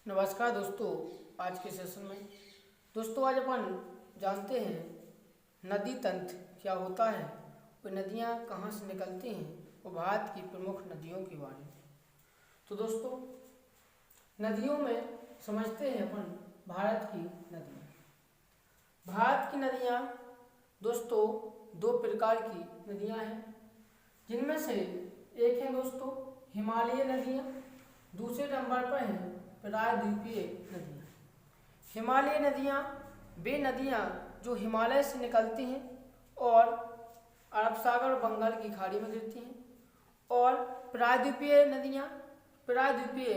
नमस्कार दोस्तों। आज के सेशन में दोस्तों आज अपन जानते हैं नदी तंत्र क्या होता है, वो नदियाँ कहाँ से निकलती हैं, वो भारत की प्रमुख नदियों के बारे में। तो दोस्तों नदियों में समझते हैं अपन भारत की नदियाँ। भारत की नदियाँ दोस्तों दो प्रकार की नदियाँ हैं, जिनमें से एक है दोस्तों हिमालयी नदियाँ, दूसरे नंबर पर हैं प्रायद्वीपीय नदियाँ। हिमालयी नदियाँ वे नदियाँ जो हिमालय से निकलती हैं और अरब सागर और बंगाल की खाड़ी में गिरती हैं, और प्रायद्वीपीय नदियाँ प्रायद्वीपीय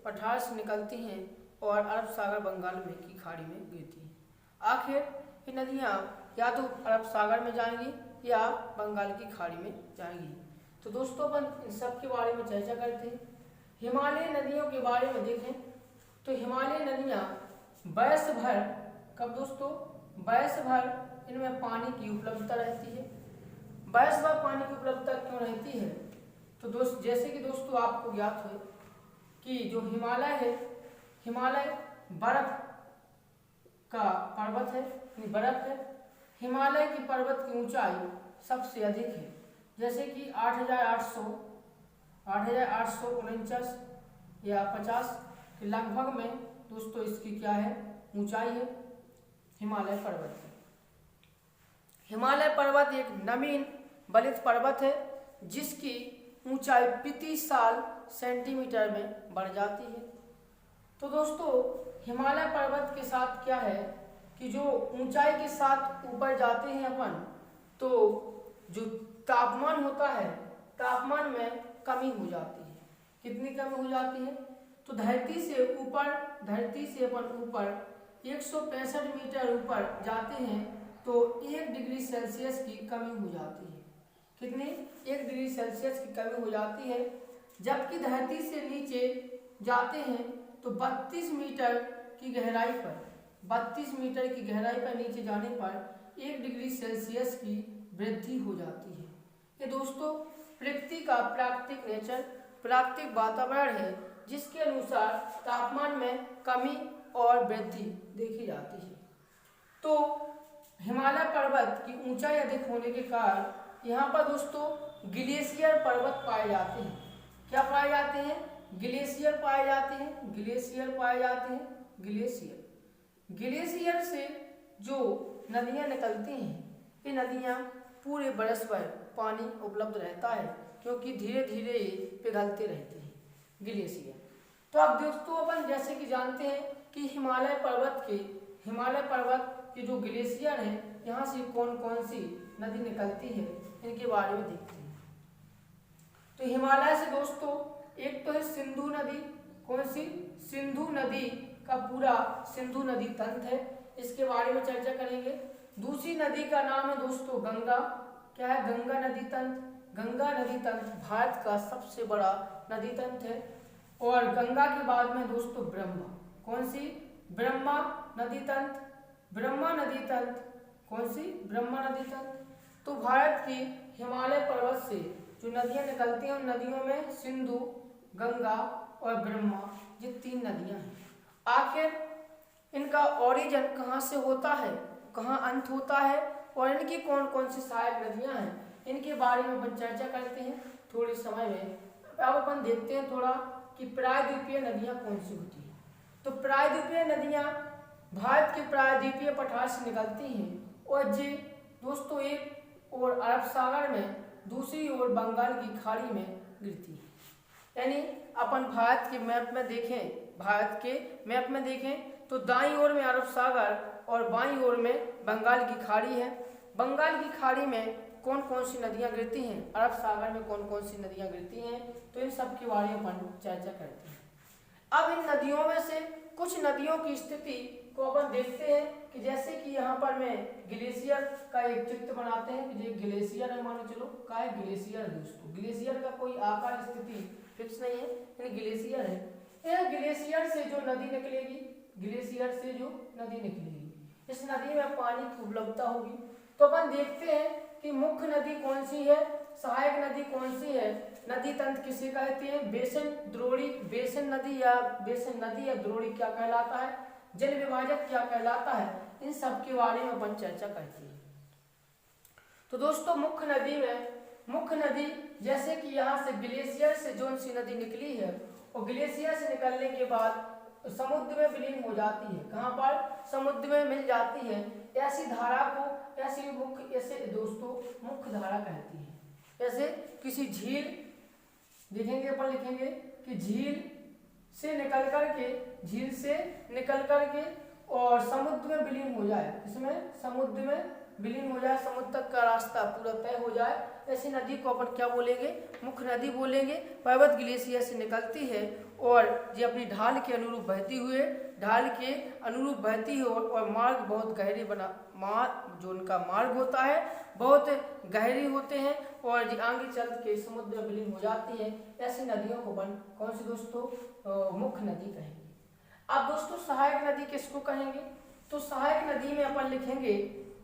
पठार से निकलती हैं और अरब सागर बंगाल में की खाड़ी में गिरती हैं। आखिर ये नदियाँ या तो अरब सागर में जाएंगी या बंगाल की खाड़ी में जाएंगी। तो दोस्तों अपन इन सब के बारे में चर्चा करते हैं। हिमालयी नदियों के बारे में देखें तो हिमालयी नदियाँ वर्ष भर कब दोस्तों वर्ष भर इनमें पानी की उपलब्धता रहती है। वर्ष भर पानी की उपलब्धता क्यों रहती है? तो दोस्त जैसे कि दोस्तों आपको ज्ञात हो कि जो हिमालय है, हिमालय बर्फ का पर्वत है, बर्फ है। हिमालय की पर्वत की ऊंचाई सबसे अधिक है, जैसे कि 8,849 या 50 के लगभग में दोस्तों इसकी क्या है ऊंचाई है हिमालय पर्वत की। हिमालय पर्वत एक नवीन बलित पर्वत है जिसकी ऊंचाई प्रति साल सेंटीमीटर में बढ़ जाती है। तो दोस्तों हिमालय पर्वत के साथ क्या है कि जो ऊंचाई के साथ ऊपर जाते हैं अपन, तो जो तापमान होता है तापमान में कमी हो जाती है। कितनी कमी हो जाती है? तो धरती से अपन ऊपर 165 मीटर ऊपर जाते हैं तो 1 डिग्री सेल्सियस की कमी हो जाती है। कितनी? 1 डिग्री सेल्सियस की कमी हो जाती है। जबकि धरती से नीचे जाते हैं तो 32 मीटर की गहराई पर नीचे जाने पर 1 डिग्री सेल्सियस की वृद्धि हो जाती है। ये दोस्तों प्रकृति का प्राकृतिक नेचर, प्राकृतिक वातावरण है जिसके अनुसार तापमान में कमी और वृद्धि देखी जाती है। तो हिमालय पर्वत की ऊंचाई अधिक होने के कारण यहाँ पर दोस्तों ग्लेशियर पर्वत पाए जाते हैं। क्या पाए जाते हैं? ग्लेशियर पाए जाते हैं। ग्लेशियर से जो नदियाँ निकलती हैं, ये नदियाँ पूरे बरस भर पानी उपलब्ध रहता है क्योंकि धीरे धीरे पिघलते रहते हैं ग्लेशियर। तो अब दोस्तों अपन जैसे कि जानते हैं कि हिमालय पर्वत के जो ग्लेशियर हैं, यहाँ से कौन कौन सी नदी निकलती है इनके बारे में देखते हैं। तो हिमालय से दोस्तों एक तो है सिंधु नदी। कौन सी? सिंधु नदी का पूरा सिंधु नदी तंत्र है, इसके बारे में चर्चा करेंगे। दूसरी नदी का नाम है दोस्तों गंगा। क्या है? गंगा नदी तंत्र। गंगा नदी तंत्र भारत का सबसे बड़ा नदी तंत्र है। और गंगा के बाद में दोस्तों ब्रह्मा। कौन सी? ब्रह्मा नदी तंत्र। कौन सी? ब्रह्मा नदी तंत्र। तो भारत की हिमालय पर्वत से जो नदियां निकलती हैं उन नदियों में सिंधु, गंगा और ब्रह्मा, ये 3 नदियां हैं। आखिर इनका ओरिजिन कहाँ से होता है, कहाँ अंत होता है और इनकी कौन कौन सी सहायक नदियां हैं, इनके बारे में अपन चर्चा करते हैं थोड़े समय में। अब अपन देखते हैं थोड़ा कि प्रायद्वीपीय नदियां कौन सी होती हैं। तो प्रायद्वीपीय नदियां भारत के प्रायद्वीपीय पठार से निकलती हैं और ये दोस्तों एक और अरब सागर में, दूसरी ओर बंगाल की खाड़ी में गिरती है। यानी अपन भारत के मैप में देखें तो दाईं ओर में अरब सागर और बाईं ओर में बंगाल की खाड़ी है। बंगाल की खाड़ी में कौन कौन सी नदियां गिरती हैं, अरब सागर में कौन कौन सी नदियां गिरती हैं, तो इन सब के बारे में अपन चर्चा करते हैं। अब इन नदियों में से कुछ नदियों की स्थिति को अपन देखते हैं कि जैसे कि यहाँ पर मैं ग्लेशियर का एक चित्र बनाते हैं कि ये ग्लेशियर है, मान चलो का है ग्लेशियर है दोस्तों। ग्लेशियर का कोई आकार स्थिति फिक्स नहीं है, लेकिन ग्लेशियर है। यह ग्लेशियर से जो नदी निकलेगी, इस नदी में पानी की उपलब्धता होगी। तो अपन देखते हैं कि मुख्य नदी कौन सी है, सहायक नदी कौन सी है, नदी तंत्र किसे कहते हैं? बेसिन, द्रोणी, बेसिन नदी या द्रोणी क्या कहलाता है? जल विभाजक क्या कहलाता है? इन सब के बारे में अपन चर्चा करते हैं। तो दोस्तों मुख्य नदी जैसे कि यहाँ से ग्लेशियर से जो सी नदी निकली है और ग्लेशियर से निकलने के बाद समुद्र में विलीन हो जाती है। कहाँ पर? समुद्र में मिल जाती है। ऐसी धारा को ऐसे दोस्तों मुख्य धारा कहती है। जैसे किसी झील देखेंगे, अपन लिखेंगे कि झील से निकल करके और समुद्र में विलीन हो जाए, इसमें समुद्र में विलीन हो जाए, समुद्र तक का रास्ता पूरा तय हो जाए, ऐसी नदी को अपन क्या बोलेंगे? मुख्य नदी बोलेंगे। पर्वत ग्लेशियर से निकलती है और ये अपनी ढाल के अनुरूप बहती है और मार्ग बहुत गहरे जो उनका मार्ग होता है बहुत गहरी होते हैं और ये आगे चल के समुद्र में विलीन हो जाती है। ऐसी नदियों को अपन कौन सी दोस्तों? मुख्य नदी कहेंगे। अब दोस्तों सहायक नदी किसको कहेंगे? तो सहायक नदी में अपन लिखेंगे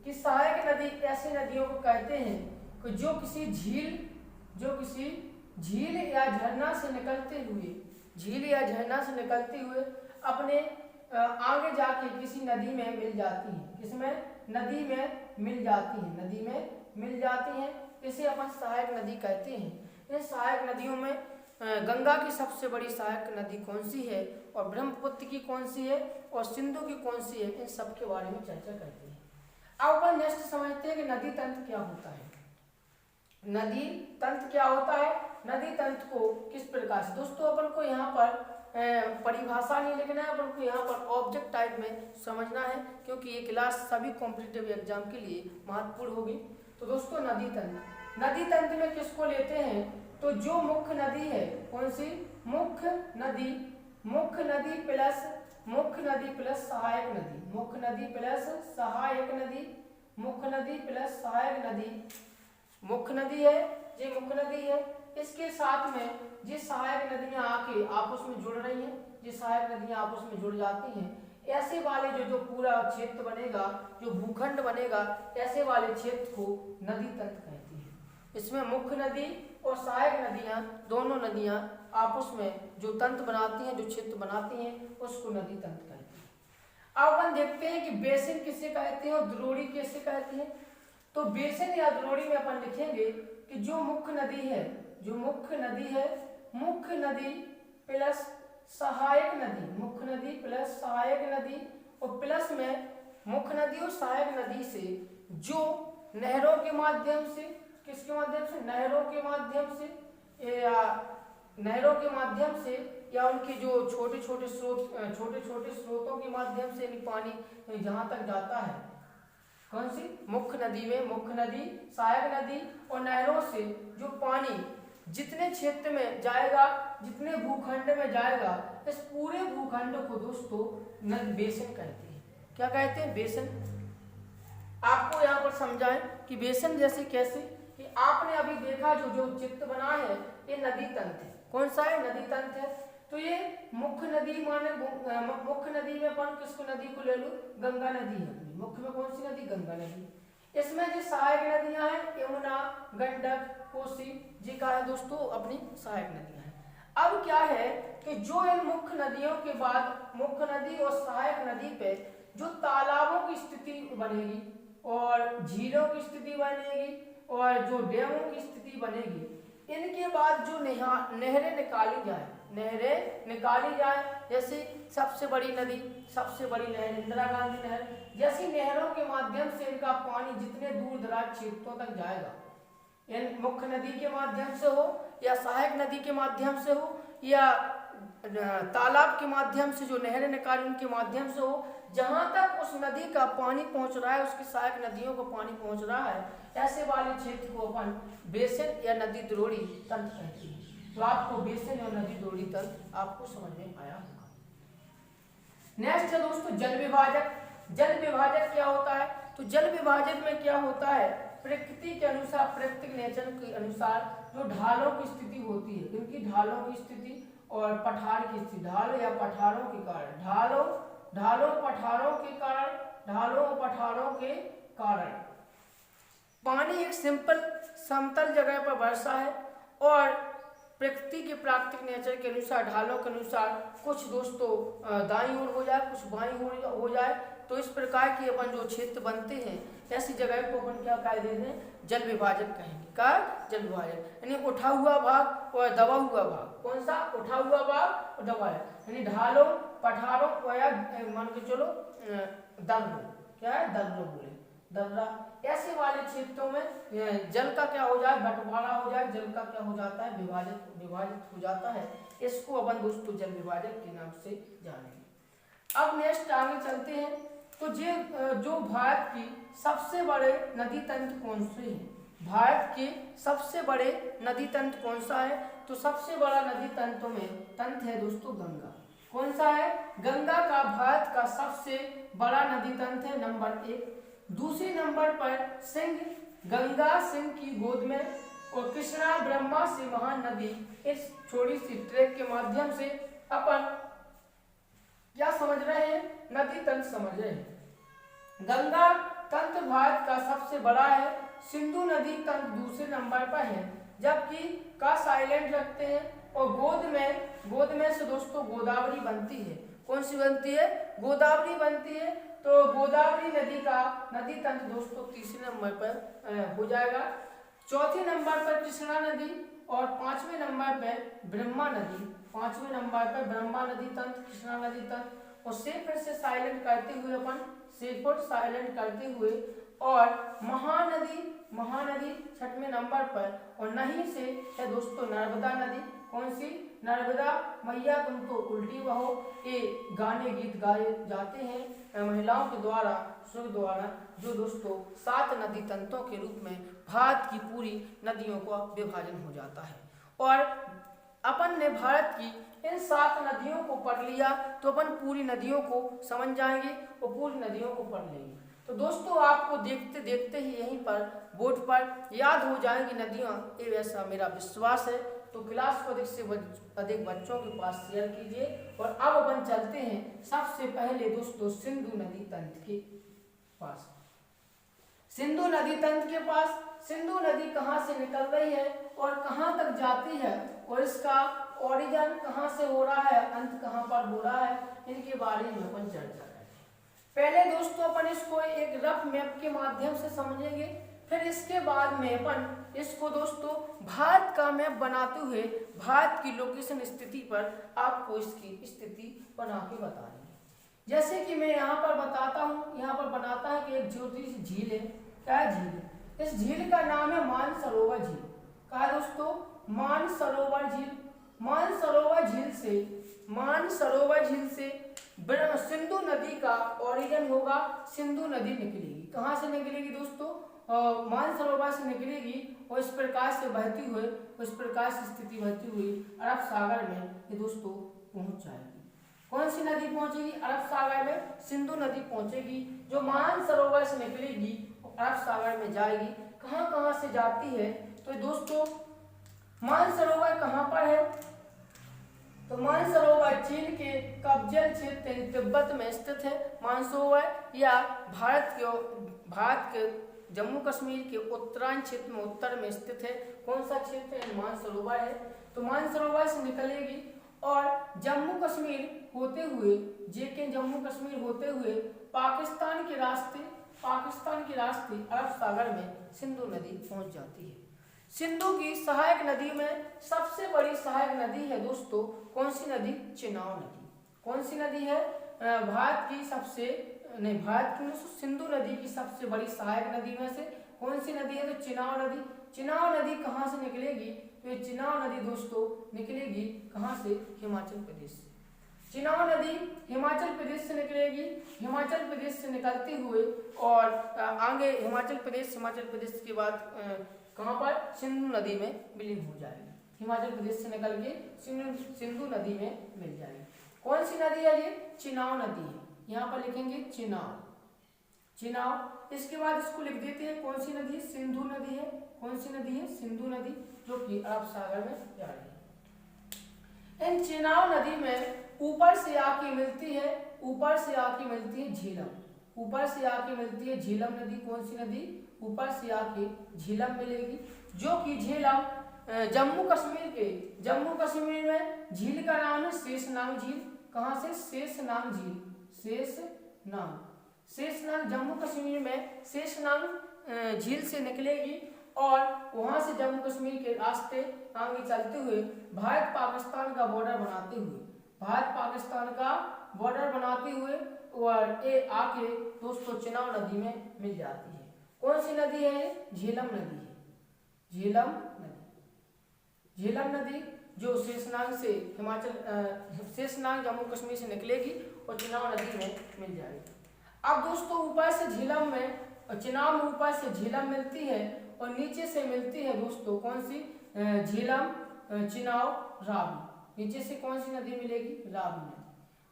कि सहायक नदी ऐसी नदियों को कहते हैं कि जो किसी झील या झरना से निकलते हुए अपने आगे जाके किसी नदी में मिल जाती है। किसमें? नदी में मिल जाती हैं। इसे अपन सहायक नदी कहते हैं। इन सहायक नदियों में गंगा की सबसे बड़ी सहायक नदी कौन सी है और ब्रह्मपुत्र की कौन सी है और सिंधु की कौन सी है, इन सब के बारे में चर्चा करते हैं। अब अपन नेक्स्ट समझते हैं कि नदी तंत्र क्या होता है। नदी तंत्र को किस प्रकार से? दोस्तों अपन को यहाँ पर परिभाषा नहीं लिखना है, अपन को यहाँ पर ऑब्जेक्ट टाइप में समझना है क्योंकि ये क्लास सभी कॉम्पिटिटिव एग्जाम के लिए महत्वपूर्ण होगी। तो दोस्तों नदी तंत्र में किसको लेते हैं? तो जो मुख्य नदी है, कौन सी? मुख्य नदी प्लस सहायक नदी। मुख्य नदी है। इसके साथ में जिस सहायक नदियां आके आपस में जुड़ रही हैं, जिस सहायक नदियां आपस में जुड़ जाती हैं, ऐसे वाले जो पूरा क्षेत्र बनेगा, जो भूखंड बनेगा, ऐसे वाले क्षेत्र को नदी तंत्र कहती है। इसमें मुख्य नदी और सहायक नदियां, दोनों नदियां आपस में जो तंत्र बनाती हैं, जो क्षेत्र बनाती हैं, उसको नदी तंत्र कहती हैं। अब अपन देखते हैं कि बेसिन किसे कहते हैं और द्रोणी किसे कहती है। तो बेसिन या द्रोणी में अपन लिखेंगे कि जो मुख्य नदी है मुख्य नदी प्लस सहायक नदी और प्लस में मुख्य नदी और सहायक नदी से जो नहरों के माध्यम से, किसके माध्यम से? नहरों के माध्यम से या उनके जो छोटे छोटे स्रोतों के माध्यम से पानी जहां तक जाता है, कौन सी? मुख्य नदी में मुख्य नदी, सहायक नदी और नहरों से जो पानी जितने क्षेत्र में जाएगा, जितने भूखंड में जाएगा, इस पूरे भूखंड को दोस्तों बेसिन कहते हैं। क्या कहते हैं? बेसिन। आपको यहाँ पर समझाएं कि बेसिन जैसे कैसे कि आपने अभी देखा जो चित्र बना है, ये नदी तंत्र है। कौन सा है? नदी तंत्र है। तो ये मुख्य नदी मुख्य नदी में अपन किसको नदी को ले लो? गंगा नदी है। मुख्य में कौन सी नदी? गंगा नदी। इसमें जो सहायक नदियां हैं यमुना, गंडक, कोसी जी का है दोस्तों अपनी सहायक नदियां हैं। अब क्या है कि जो इन मुख्य नदियों के बाद मुख्य नदी और सहायक नदी पे जो तालाबों की स्थिति बनेगी और झीलों की स्थिति बनेगी और जो डैमों की स्थिति बनेगी, इनके बाद जो नहरें निकाली जाए, जैसे सबसे बड़ी नहर इंदिरा गांधी नहर, जैसी नहरों के माध्यम से इनका पानी जितने दूर दराज क्षेत्रों तक जाएगा, इन मुख्य नदी के माध्यम से हो या सहायक नदी के माध्यम से हो या तालाब के माध्यम से जो नहरें निकाली उनके माध्यम से हो, जहां तक उस नदी का पानी पहुंच रहा है, उसकी सहायक नदियों को पानी पहुंच रहा है, ऐसे वाले क्षेत्र को अपन बेसिन या नदी द्रोणी तंत्र कहते हैं। तो आपको बेसिन और नदी द्रोणी तंत्र आपको समझ में आया होगा। नेक्स्ट है दोस्तों जल विभाजक। जल विभाजक क्या होता है? तो जल विभाजक में क्या होता है? प्रकृति के अनुसार, प्राकृतिक नेचर के अनुसार जो ढालों की स्थिति होती है, उनकी ढालों की स्थिति और पठार की स्थिति, ढाल या पठारों के कारण, ढालों पठारों के कारण पानी एक सिंपल समतल जगह पर बरसा है और प्रकृति के प्राकृतिक नेचर के अनुसार, ढालों के अनुसार कुछ दोस्तों दाईं ओर हो जाए, कुछ बाईं ओर हो जाए, तो इस प्रकार की अपन जो क्षेत्र बनते हैं, ऐसी जगह को अपन क्या कह देते हैं, जल विभाजन कहेंगे। क्या? जल विभाजन, यानी उठा हुआ भाग और दबा हुआ भाग। कौन सा? उठा हुआ भाग और दबा, यानी ढालों, पठारों या मान के चलो दर्रों, क्या है, दर्रों बोले, दर्रा, ऐसे वाले क्षेत्रों में जल का क्या हो जाए, बंटवारा हो जाए, जल का क्या हो जाता है, विभाजित हो जाता है। इसको अपन दोस्तों जल विभाजन के नाम से जानेंगे। अब नेक्स्ट आगे चलते हैं। तो ये जो भारत की सबसे बड़े नदी तंत्र कौन से हैं? भारत के सबसे बड़े नदी तंत्र कौन सा है? तो सबसे बड़ा नदी तंत्र है दोस्तों गंगा। कौन सा है? गंगा का भारत का सबसे बड़ा नदी तंत्र है, नंबर 1। दूसरे नंबर पर सिंध, गंगा सिंह की गोद में, और कृष्णा ब्रह्मा से महान नदी। इस छोटी सी ट्रैक के माध्यम से अपन क्या समझ रहे हैं? नदी तंत्र समझ रहे हैं। गंगा तंत्र भारत का सबसे बड़ा है, सिंधु नदी तंत्र दूसरे नंबर पर है, जबकि का साइलेंट रखते हैं। और गोद में से दोस्तों गोदावरी बनती है। कौन सी बनती है? गोदावरी बनती है। तो गोदावरी नदी का नदी तंत्र दोस्तों तीसरे नंबर पर हो जाएगा। चौथे नंबर पर कृष्णा नदी और पांचवें नंबर पर ब्रह्मा नदी। पांचवें नंबर पर ब्रह्मा नदी तंत्र, कृष्णा नदी तंत्र। और से फिर से साइलेंट करते हुए अपन साइलेंट करते हुए, और महानदी छठवें नंबर पर। और नहीं से है दोस्तों नर्मदा नदी। कौन सी? नर्मदा मैया तुम तो उल्टी बहो। ये गाने गीत गाए जाते हैं महिलाओं के द्वारा, सुर द्वारा, जो दोस्तों 7 नदी तंत्रों के रूप में भारत की पूरी नदियों का विभाजन हो जाता है। और अपन ने भारत की इन 7 नदियों को पढ़ लिया तो अपन पूरी नदियों को समझ जाएंगे और पूरी नदियों को पढ़ लेंगे। तो दोस्तों आपको देखते देखते ही यहीं पर बोर्ड पर याद हो जाएंगी नदियाँ, ये ऐसा मेरा विश्वास है। तो क्लास को अधिक से अधिक बच्चों के पास शेयर कीजिए। और अब अपन चलते हैं सबसे पहले दोस्तों सिंधु नदी तंत्र के पास। सिंधु नदी तंत्र के पास सिंधु नदी कहाँ से निकल रही है और कहाँ तक जाती है, और इसका ओरिजिन कहाँ से हो रहा है, अंत कहाँ पर हो रहा है, इनके बारे में अपन चर्चा करेंगे। पहले दोस्तों अपन इसको एक रफ मैप के माध्यम से समझेंगे, फिर इसके बाद में अपन इसको दोस्तों भारत का मैप बनाते हुए भारत की लोकेशन स्थिति पर आपको इसकी स्थिति बना के बताएंगे। जैसे कि मैं यहाँ पर बताता हूँ, यहाँ पर बनाता है कि एक छोटी सी झील है। क्या झील? इस झील का नाम है मानसरोवर झील। क्या दोस्तों? मानसरोवर झील। मानसरोवर झील से सिंधु नदी का ओरिजिन होगा, सिंधु नदी निकलेगी। कहाँ से निकलेगी दोस्तों? मानसरोवर से निकलेगी और इस प्रकार से बहती हुई, इस प्रकार से स्थिति बहती हुई अरब सागर में ये दोस्तों पहुंच जाएगी। कौन सी नदी पहुंचेगी? अरब सागर में सिंधु नदी पहुंचेगी, जो मानसरोवर से निकलेगी अरब सागर में जाएगी। कहाँ कहाँ से जाती है? तो दोस्तों मानसरोवर कहाँ पर है? तो मानसरोवर चीन के कब्जल क्षेत्र तिब्बत में स्थित है। मानसरोवर या भारत के जम्मू कश्मीर के उत्तरायण क्षेत्र में उत्तर में स्थित है। कौन सा क्षेत्र है? मानसरोवर है। तो मानसरोवर से निकलेगी और जम्मू कश्मीर होते हुए जम्मू कश्मीर होते हुए पाकिस्तान के रास्ते अरब सागर में सिंधु नदी पहुंच जाती है। सिंधु की सहायक नदी में सबसे बड़ी सहायक नदी है दोस्तों कौन सी नदी? चिनाब नदी। कौन सी नदी है? सिंधु नदी की सबसे बड़ी सहायक नदी में से कौन सी नदी है? तो चिनाब नदी। चिनाब नदी कहाँ से निकलेगी? तो ये चिनाब नदी दोस्तों निकलेगी कहाँ से? हिमाचल प्रदेश से। चिनाब नदी हिमाचल प्रदेश से निकलेगी। हिमाचल प्रदेश से निकलते हुए और आगे हिमाचल प्रदेश के बाद कहाँ पर? सिंधु नदी में विलीन हो जाएगी। हिमाचल प्रदेश से निकल के सिंधु नदी में मिल जाएगी। कौन सी नदी है ये? चिनाब नदी है। यहाँ पर लिखेंगे चिनाब। इसके बाद इसको लिख देते हैं कौन सी नदी है? सिंधु नदी है। कौन सी नदी है? सिंधु नदी, जो कि अरब सागर में जा रही है। इन चिनाब नदी में ऊपर से आके मिलती है झीलम। ऊपर से आके मिलती है झीलम नदी। कौन सी नदी? ऊपर से आके झीलम मिलेगी, जो कि झीलम जम्मू कश्मीर में झील का नाम है शेषनाग झील। कहाँ से? शेषनाग झील। शेषनाग जम्मू कश्मीर में शेषनाग झील से निकलेगी और वहां से जम्मू कश्मीर के रास्ते आगे चलते हुए भारत पाकिस्तान का बॉर्डर बनाते हुए और ये आके दोस्तों चिनाब नदी में मिल जाती है। कौन सी नदी है? झेलम नदी है। झेलम नदी जो शेषनाग जम्मू कश्मीर से निकलेगी और चिनाब नदी में मिल जाएगी। अब दोस्तों ऊपर से चिनाब में ऊपर से झेलम मिलती है और नीचे से मिलती है दोस्तों कौन सी? झेलम, चिनाब, रावी। नीचे से कौन सी नदी मिलेगी? रावी नदी।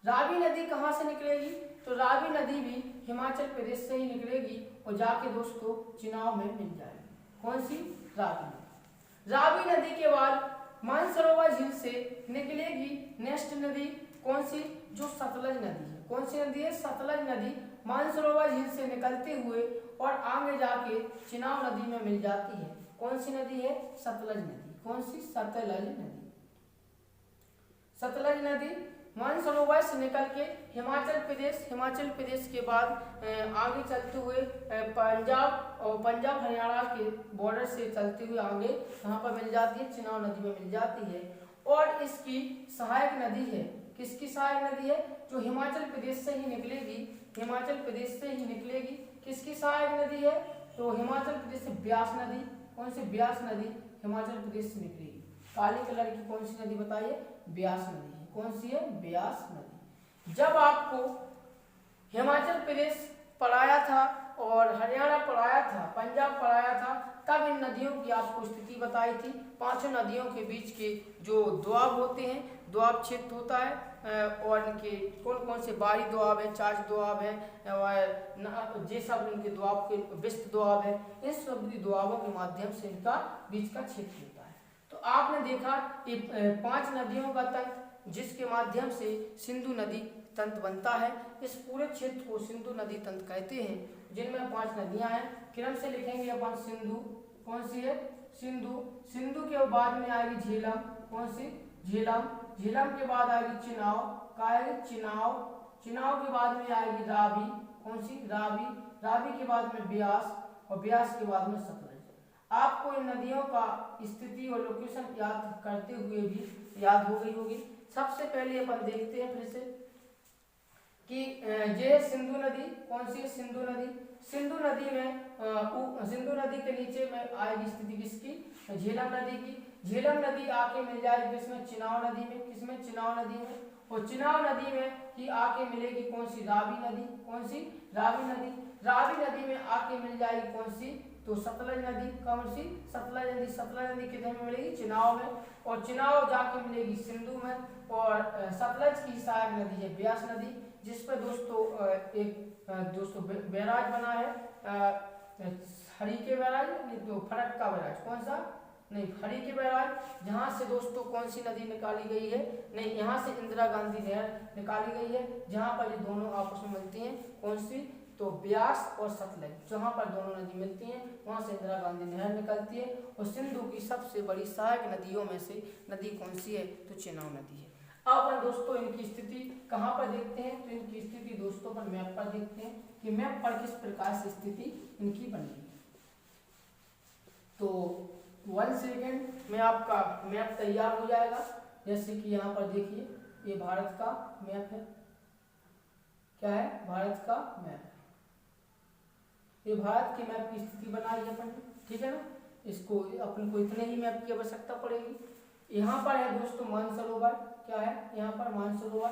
रावी नदी कहाँ से निकलेगी? तो रावी नदी भी हिमाचल प्रदेश से ही निकलेगी और जाके दोस्तों चिनाब में मिल जाएगी। कौन सी? रावी नदी। रावी नदी के बाद मानसरोवर झील से निकलेगी नेक्स्ट नदी कौन सी? जो सतलज नदी है। कौन सी नदी है? सतलज नदी मानसरोवर झील से निकलते हुए और आगे जाके चिनाब नदी में मिल जाती है। कौन सी नदी है? सतलज नदी। कौन सी? सतलज नदी मानसरोवर से निकल के हिमाचल प्रदेश के बाद आगे चलते हुए पंजाब हरियाणा के बॉर्डर से चलते हुए आगे यहाँ पर मिल जाती है, चिनाब नदी में मिल जाती है। और इसकी सहायक नदी है। किसकी सहायक नदी है? जो हिमाचल प्रदेश से ही निकलेगी। किसकी सहायक नदी है? तो हिमाचल प्रदेश से ब्यास नदी। कौन सी? ब्यास नदी हिमाचल प्रदेश से निकलेगी। काले कलर की कौन सी नदी बताइए? ब्यास नदी है। कौन सी है? ब्यास नदी। जब आपको हिमाचल प्रदेश पढ़ाया था और हरियाणा पढ़ाया था, पंजाब पढ़ाया था, तब इन नदियों की आपको स्थिति बताई थी। पांचों नदियों के बीच के जो दोआब होते हैं, दोआब क्षेत्र होता है और इनके कौन कौन से बारी दोआब है, चार्ज दोआब है और ये सब इनके दोआब के विस्त दोआब है। इन सब दोआबों के माध्यम से इनका बीच का क्षेत्र होता है। तो आपने देखा कि 5 नदियों का तंत्र जिसके माध्यम से सिंधु नदी तंत्र बनता है। इस पूरे क्षेत्र को सिंधु नदी तंत्र कहते हैं, जिनमें 5 नदियां हैं। क्रम से लिखेंगे अपन सिंधु। कौन सी है? सिंधु के बाद में आएगी झेलम। कौन सी? झेलम के बाद आएगी चिनाब। चिनाब के बाद में आएगी रावी। कौन सी? रावी के बाद में ब्यास और ब्यास के बाद में सतलज। आपको इन नदियों का स्थिति और लोकेशन याद करते हुए भी याद हो गई होगी। सबसे पहले अपन देखते हैं फिर से कि ये सिंधु नदी। कौन सी? सिंधु नदी के नीचे में आएगी स्थिति किसकी? झेलम नदी की। झेलम नदी आके मिल जाएगी किसमें? चिनाब नदी में। किसमें? चिनाब नदी में। और चिनाब नदी में ही आके मिलेगी कौन सी? रावी नदी। कौन सी? रावी नदी में आके मिल जाएगी कौन सी? तो सतलज नदी। कौन सी? सतलज नदी किधर में मिलेगी? चिनाब में। और चिनाब जाके मिलेगी सिंधु में। और सतलज की सहायक नदी है ब्यास नदी, जिस पर दोस्तों एक बैराज बना है, हरीके बैराज, नहीं तो फरक्का बैराज। कौन सा? नहीं, हरीके बैराज। जहां से दोस्तों कौन सी नदी निकाली गई है? नहीं, यहाँ से इंदिरा गांधी नहर निकाली गई है, जहां पर ये दोनों आपस में मिलती हैं। कौन सी? तो ब्यास और सतलज, जहां पर दोनों नदी मिलती हैं वहां से इंदिरा गांधी नहर निकलती है। और सिंधु की सबसे बड़ी सहायक नदियों में से नदी कौन सी है? तो चिनाब नदी है। अब दोस्तों इनकी स्थिति कहाँ पर देखते हैं? तो इनकी स्थिति दोस्तों पर मैप पर देखते हैं कि मैप पर किस प्रकार से स्थिति इनकी बनी। तो 1 सेकेंड में आपका मैप तैयार हो जाएगा। जैसे कि यहाँ पर देखिए, ये भारत का मैप है। क्या है? भारत का मैप। ये भारत के मैप की स्थिति बनाई है अपन, ठीक है ना। इसको अपन को इतने ही मैप की आवश्यकता पड़ेगी। यहाँ पर है दोस्तों मानसरोवर। क्या है? यहाँ पर मानसरोवर।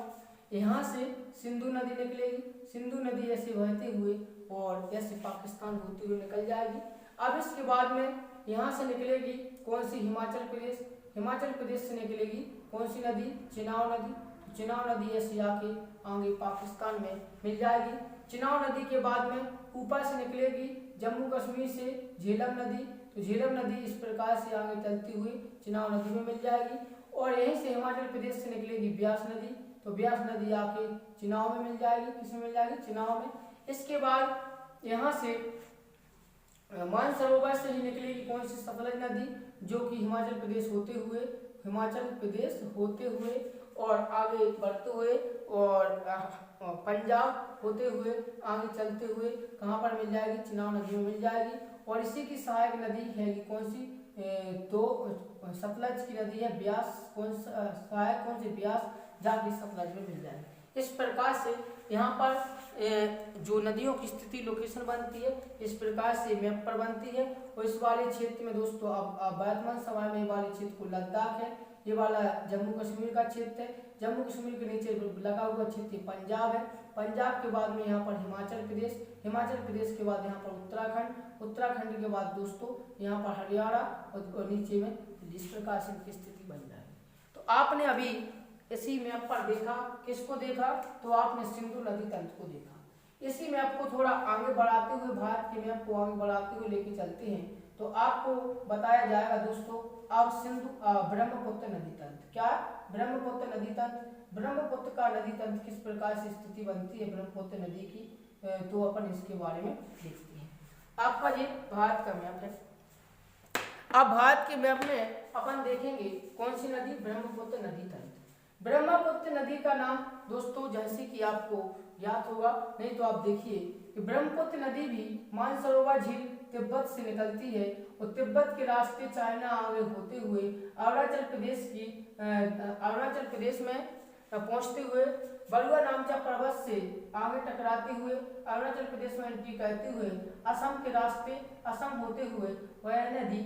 यहाँ से सिंधु नदी निकलेगी। सिंधु नदी ऐसे बहते हुए और ऐसे पाकिस्तान होते हुए निकल जाएगी। अब इसके बाद में यहाँ से निकलेगी कौन सी? हिमाचल प्रदेश से निकलेगी कौन सी नदी? चिनाब नदी। चिनाब नदी ऐसे आके आगे पाकिस्तान में मिल जाएगी। चिनाब नदी के बाद में ऊपर से निकलेगी जम्मू कश्मीर से झेलम नदी। तो झेलम नदी इस प्रकार से आगे चलती हुई चिनाब नदी में मिल जाएगी। और यहीं से हिमाचल प्रदेश से निकलेगी ब्यास नदी। तो ब्यास नदी आके चिनाब में मिल जाएगी। किसमें मिल जाएगी? चिनाब में। इसके बाद यहाँ से मानसरोवर से ही निकलेगी कौन सी? सतलज नदी। जो कि हिमाचल प्रदेश होते हुए और आगे बढ़ते हुए और पंजाब होते हुए आगे चलते हुए कहाँ पर मिल जाएगी, चिनाब नदी में मिल जाएगी। और इसी की सहायक नदी है कौन सी, तो सतलज की नदी है ब्यास, सहायक कौन सी, ब्यास, जाके सतलज में मिल जाएगी। इस प्रकार से यहाँ पर जो नदियों की स्थिति लोकेशन बनती है, इस प्रकार से मैप पर बनती है। और इस वाले क्षेत्र में दोस्तों अब वर्तमान समय में ये वाले क्षेत्र को लद्दाख है, ये वाला जम्मू कश्मीर का क्षेत्र है, जम्मू कश्मीर के नीचे लगा हुआ क्षेत्र पंजाब है, पंजाब के बाद में यहाँ पर हिमाचल प्रदेश, हिमाचल प्रदेश के बाद यहाँ पर उत्तराखंड, उत्तराखंड के बाद दोस्तों यहाँ पर हरियाणा और नीचे में इस प्रकार से इनकी स्थिति बन जाएगी। तो आपने अभी इसी मैप पर देखा, किसको देखा, तो आपने सिंधु नदी तंत्र को देखा। इसी मैप को थोड़ा आगे बढ़ाते हुए, भारत के मैप को आगे बढ़ाते हुए लेके चलते हैं, तो आपको बताया जाएगा दोस्तों अब ब्रह्मपुत्र नदी तंत्र। क्या, ब्रह्मपुत्र नदी तंत्र, ब्रह्मपुत्र का नदी तंत्र किस प्रकार से स्थिति बनती है ब्रह्मपुत्र नदी की, तो अपन इसके बारे में देखते हैं। आपका ये भारत का मैप है। अब भारत के मैप में अपन देखेंगे कौन सी नदी, ब्रह्मपुत्र नदी तंत्र। ब्रह्मपुत्र नदी का नाम दोस्तों जैसे कि आपको याद होगा, नहीं तो आप देखिए कि ब्रह्मपुत्र नदी भी मानसरोवर झील तिब्बत से निकलती है और तिब्बत के रास्ते चाइना आगे होते हुए अरुणाचल प्रदेश में पहुंचते हुए बलुआ नामचा पर्वत से आगे टकराते हुए अरुणाचल प्रदेश में एंट्री करते हुए असम के रास्ते असम होते हुए वह नदी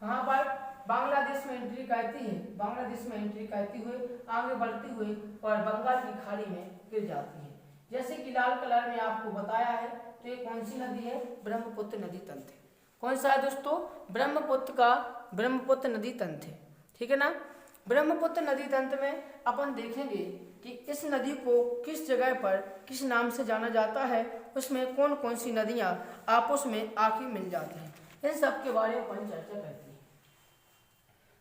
कहाँ पर, बांग्लादेश में एंट्री करती है, बांग्लादेश में एंट्री करते हुए आगे बढ़ते हुए और बंगाल की खाड़ी में गिर जाती है। जैसे कि लाल कलर में आपको बताया है, तो ये कौन सी नदी है, ब्रह्मपुत्र नदी तंत्र है। कौन सा है दोस्तों, ब्रह्मपुत्र नदी तंत्र है, ठीक है ना। ब्रह्मपुत्र नदी तंत्र में अपन देखेंगे कि इस नदी को किस जगह पर किस नाम से जाना जाता है, उसमें कौन कौन सी नदियां आपस में आके मिल जाती हैं, इन सब के बारे में अपन चर्चा करते हैं।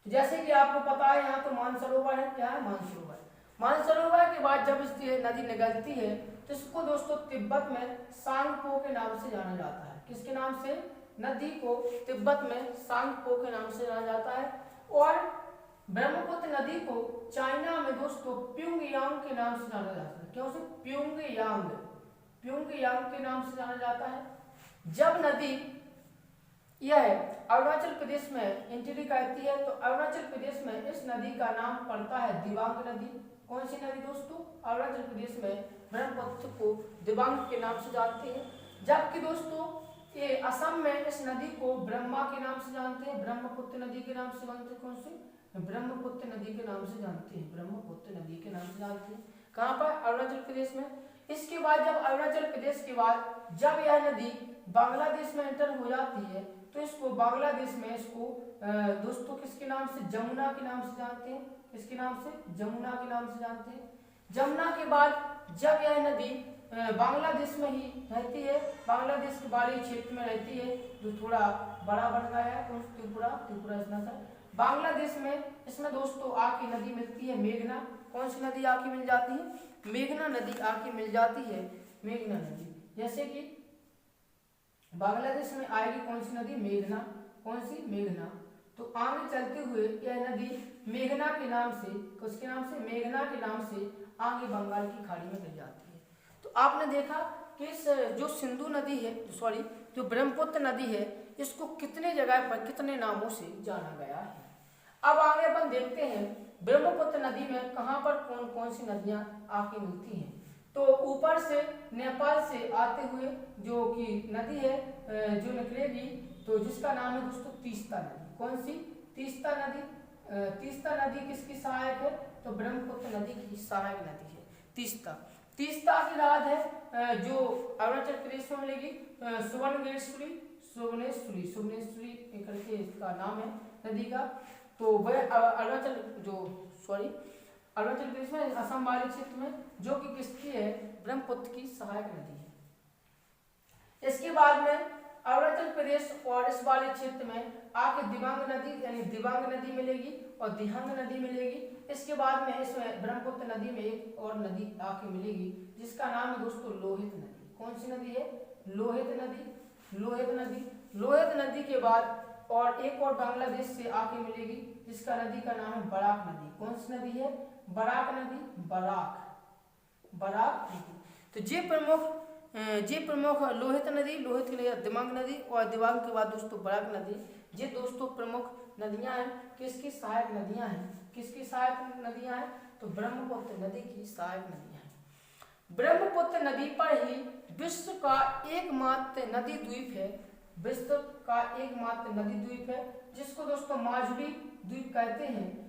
जैसे कि आपको पता है यहाँ तो मानसरोवर है, क्या है, मानसरोवर। मानसरोवर के बाद जब इस नदी निकलती है तो इसको दोस्तों तिब्बत में सांगपो के नाम से जाना जाता है। किसके नाम से, नदी को तिब्बत में सांगपो के नाम से जाना जाता है। और ब्रह्मपुत्र नदी को चाइना में दोस्तों प्योंगयांग के नाम से जाना जाता है। क्यों से, प्योंगयांग के नाम से जाना जाता है। जब नदी यह अरुणाचल प्रदेश में एंट्री करती है तो अरुणाचल प्रदेश में इस नदी का नाम पड़ता है दिबांग नदी। कौन सी नदी दोस्तों, अरुणाचल प्रदेश में ब्रह्मपुत्र को दिबांग के नाम से जानते हैं। जबकि दोस्तों ये असम में इस नदी को ब्रह्मा के नाम से जानते हैं, ब्रह्मपुत्र नदी के नाम से जानते हैं। कौन से, ब्रह्मपुत्र नदी के नाम से जानते हैं, ब्रह्मपुत्र नदी के नाम से जानते हैं। कहाँ पर, अरुणाचल प्रदेश में। इसके बाद जब अरुणाचल प्रदेश के बाद जब यह नदी बांग्लादेश में एंटर हो जाती है तो इसको बांग्लादेश में इसको दोस्तों किसके नाम से, जमुना के नाम से जानते हैं। किसके नाम से, जमुना के नाम से जानते हैं। जमुना के बाद जब यह नदी बांग्लादेश में ही रहती है, बांग्लादेश के बाहरी क्षेत्र में रहती है, जो थोड़ा बड़ा बन गया है, त्रिपुरा इतना सा। बांग्लादेश में इसमें दोस्तों आके नदी मिलती है मेघना। कौन सी नदी आके मिल जाती है, मेघना नदी आके मिल जाती है, मेघना नदी। जैसे कि बांग्लादेश में आएगी कौन सी नदी, मेघना। कौन सी, मेघना। तो आगे चलते हुए यह नदी मेघना के नाम से, किसके नाम से, मेघना के नाम से आगे बंगाल की खाड़ी में गिर जाती है। तो आपने देखा कि इस जो सिंधु नदी है, सॉरी जो ब्रह्मपुत्र नदी है, इसको कितने जगह पर कितने नामों से जाना गया है। अब आगे अपन देखते हैं ब्रह्मपुत्र नदी में कहाँ पर कौन कौन सी नदियां आके मिलती हैं। तो ऊपर से नेपाल से आते हुए जो कि नदी है जो निकलेगी, तो जिसका नाम है दोस्तों तीस्ता नदी। कौन सी, तीस्ता नदी। तीस्ता नदी किसकी सहायक है, तो ब्रह्मपुत्र नदी की सहायक नदी है तीस्ता। तीस्ता की राज है जो अरुणाचल प्रदेश में मिलेगी, सुवर्णेश्वरी करके इसका नाम है नदी का। तो वह अरुणाचल प्रदेश में असम वाले क्षेत्र में, जो कि किसकी है, ब्रह्मपुत्र की सहायक नदी है। इसके बाद में अरुणाचल प्रदेश और इस वाले क्षेत्र में आके दिबांग नदी यानी दिबांग नदी मिलेगी और दिहंग नदी मिलेगी। इसके बाद में इसमें ब्रह्मपुत्र नदी में एक और नदी आके मिलेगी जिसका नाम है दोस्तों लोहित नदी। कौन सी नदी है, लोहित नदी। लोहित नदी के बाद और एक और बांग्लादेश से आके मिलेगी, जिसका नदी का नाम है बराक नदी। कौन सी नदी है? बराक नदी, बराक नदी। तो जे प्रमुख लोहित नदी, लोहित के लिए दिबांग नदी, और दिबांग के बाद दोस्तों बराक नदी। ये दोस्तों प्रमुख नदियां हैं, किसकी सहायक नदियां हैं, किसकी सहायक नदियां हैं? तो ब्रह्मपुत्र नदी की सहायक नदियां हैं। ब्रह्मपुत्र नदी पर ही विश्व का एकमात्र नदी द्वीप है, विश्व का एकमात्र नदी द्वीप है, जिसको दोस्तों माजुली द्वीप कहते हैं।